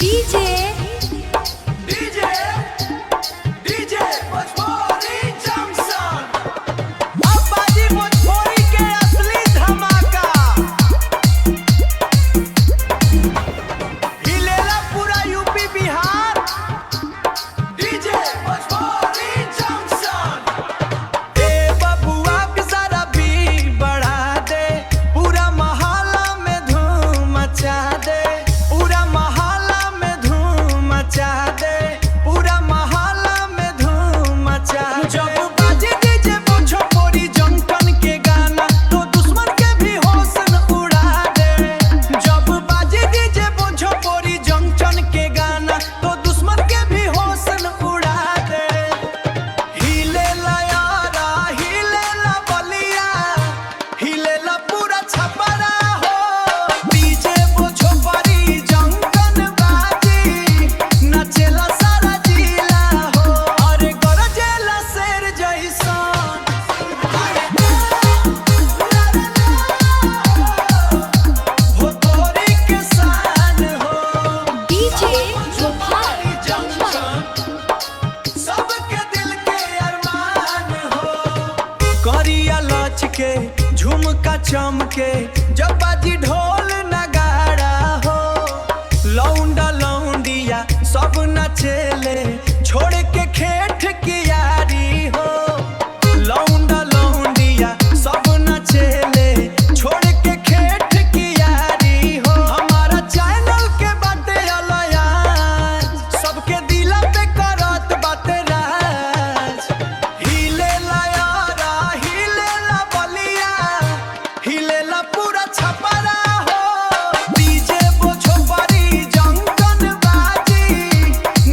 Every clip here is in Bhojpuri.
डीजे के झुमका चमके जब बाजी ढोल नगाड़ा हो, लौंडा लौंडिया सब नचेले छोड़ के खेठ की यारी हो। लौंडा लौंडिया सब नचेले छोड़ के खेठ की यारी हो। हमारा चैनल के बाटे अलया सबके दिला पे करत बाटे राज। हिले लायारा हिले ला बलिया हिले ला पूरा छपरा हो। डीजे बोझो परी जंगन बाजी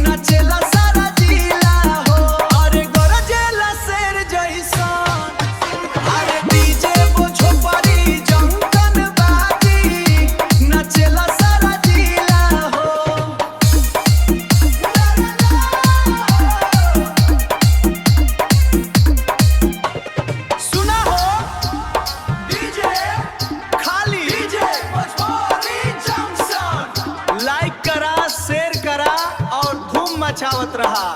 नचेला सारा जिला हो। अरे गरजेला शेर जैसन अरे डीजे बोझो परी जंगन बाजी नचेला सारा जिला हो। सुना हो डीजे खाली डीजे भोजपुरी जंक्शन। लाइक करा शेयर करा और धूम मचावत रहा।